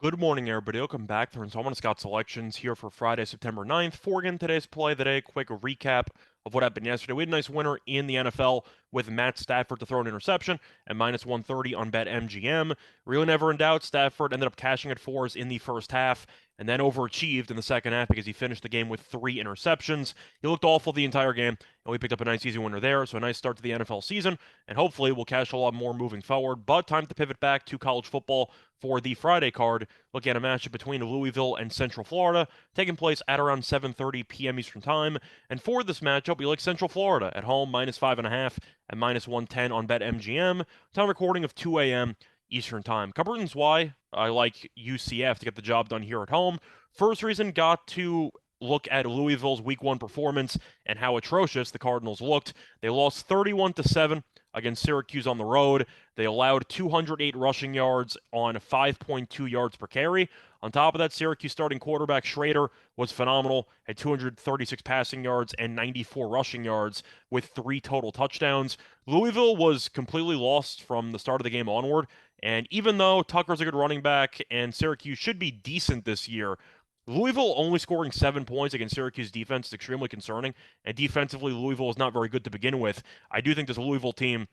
Good morning, everybody. Welcome back to Installment Scout Selections here for Friday, September 9th. For again today's play of the day, quick recap of what happened yesterday. We had a nice winner in the NFL with Matt Stafford to throw an interception at minus 130 on BetMGM. Really never in doubt, Stafford ended up cashing at fours in the first half and then overachieved in the second half because he finished the game with 3 interceptions. He looked awful the entire game, and we picked up a nice easy winner there. So a nice start to the NFL season, and hopefully we'll cash a lot more moving forward. But time to pivot back to college football for the Friday card. Looking at a matchup between Louisville and Central Florida, taking place at around 7:30 p.m. Eastern Time. And for this matchup, we like Central Florida at home, minus 5.5 and minus 110 on BetMGM. Time recording of 2 a.m. Eastern Time. Couple reasons why I like UCF to get the job done here at home. First reason, got to look at Louisville's Week 1 performance and how atrocious the Cardinals looked. They lost 31-7 against Syracuse on the road. They allowed 208 rushing yards on 5.2 yards per carry. On top of that, Syracuse starting quarterback Schrader was phenomenal, had 236 passing yards and 94 rushing yards with 3 total touchdowns. Louisville was completely lost from the start of the game onward, and even though Tucker's a good running back and Syracuse should be decent this year, Louisville only scoring 7 points against Syracuse defense is extremely concerning, and defensively, Louisville is not very good to begin with. I do think this Louisville team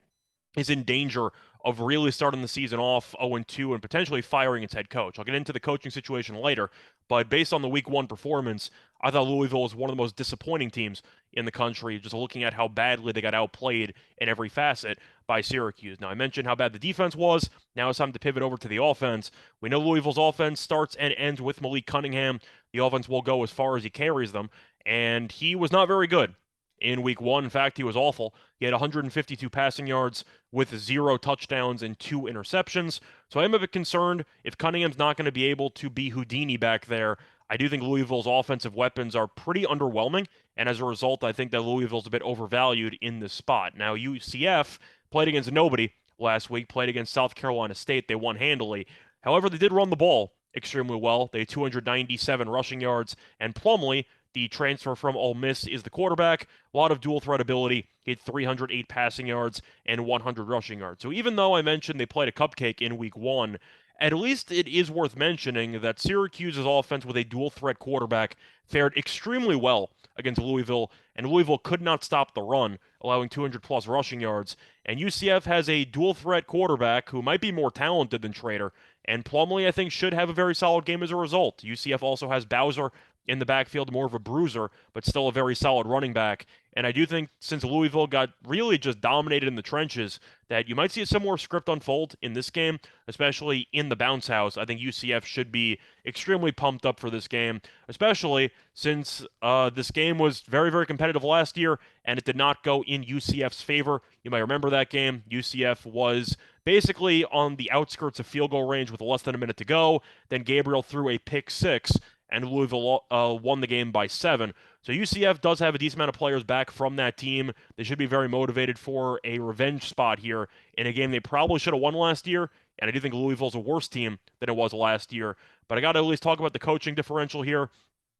is in danger of really starting the season off 0-2 and potentially firing its head coach. I'll get into the coaching situation later, but based on the Week 1 performance, I thought Louisville was one of the most disappointing teams in the country, just looking at how badly they got outplayed in every facet by Syracuse. Now, I mentioned how bad the defense was. Now it's time to pivot over to the offense. We know Louisville's offense starts and ends with Malik Cunningham. The offense will go as far as he carries them, and he was not very good in Week 1. In fact, he was awful. He had 152 passing yards with 0 touchdowns and 2 interceptions. So I am a bit concerned if Cunningham's not going to be able to be Houdini back there. I do think Louisville's offensive weapons are pretty underwhelming, and as a result, I think that Louisville's a bit overvalued in this spot. Now, UCF played against nobody last week, played against South Carolina State. They won handily. However, they did run the ball extremely well. They had 297 rushing yards, and Plumlee, the transfer from Ole Miss, is the quarterback. A lot of dual threat ability. He had 308 passing yards and 100 rushing yards. So even though I mentioned they played a cupcake in Week 1, at least it is worth mentioning that Syracuse's offense with a dual threat quarterback fared extremely well against Louisville, and Louisville could not stop the run, allowing 200 plus rushing yards. And UCF has a dual threat quarterback who might be more talented than Schrader, and Plumlee, I think, should have a very solid game as a result. UCF also has Bowser in the backfield, more of a bruiser, but still a very solid running back. And I do think since Louisville got really just dominated in the trenches, that you might see a similar script unfold in this game, especially in the bounce house. I think UCF should be extremely pumped up for this game, especially since this game was very, very competitive last year, and it did not go in UCF's favor. You might remember that game. UCF was basically on the outskirts of field goal range with less than a minute to go. Then Gabriel threw a pick six, and Louisville won the game by 7. So UCF does have a decent amount of players back from that team. They should be very motivated for a revenge spot here in a game they probably should have won last year, and I do think Louisville's a worse team than it was last year. But I got to at least talk about the coaching differential here.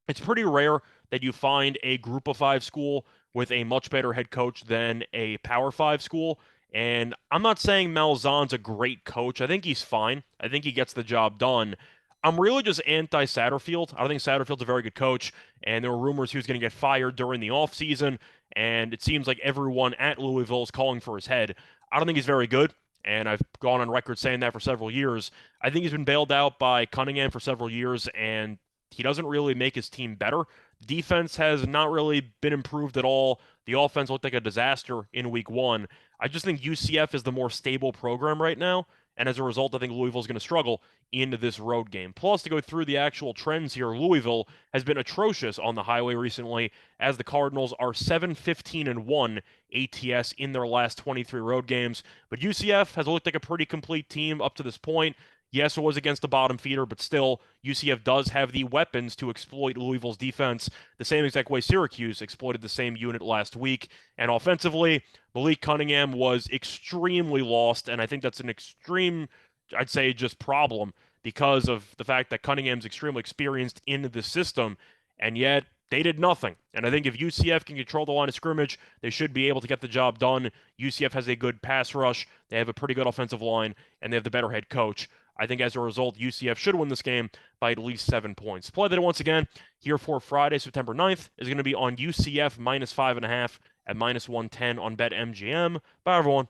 It's pretty rare that you find a Group of 5 school with a much better head coach than a Power 5 school. And I'm not saying Malzahn's a great coach. I think he's fine. I think he gets the job done. I'm really just anti-Satterfield. I don't think Satterfield's a very good coach, and there were rumors he was going to get fired during the offseason, and it seems like everyone at Louisville is calling for his head. I don't think he's very good, and I've gone on record saying that for several years. I think he's been bailed out by Cunningham for several years, and he doesn't really make his team better. Defense has not really been improved at all. The offense looked like a disaster in Week 1. I just think UCF is the more stable program right now, and as a result, I think Louisville's going to struggle into this road game. Plus, to go through the actual trends here, Louisville has been atrocious on the highway recently, as the Cardinals are 7-15-1 ATS in their last 23 road games. But UCF has looked like a pretty complete team up to this point. Yes, it was against the bottom feeder, but still, UCF does have the weapons to exploit Louisville's defense the same exact way Syracuse exploited the same unit last week. And offensively, Malik Cunningham was extremely lost, and I think that's an extreme, I'd say, just problem because of the fact that Cunningham's extremely experienced in the system, and yet they did nothing. And I think if UCF can control the line of scrimmage, they should be able to get the job done. UCF has a good pass rush. They have a pretty good offensive line, and they have the better head coach. I think as a result, UCF should win this game by at least 7 points. Play that once again here for Friday, September 9th is going to be on UCF -5.5 at -110 on BetMGM. Bye, everyone.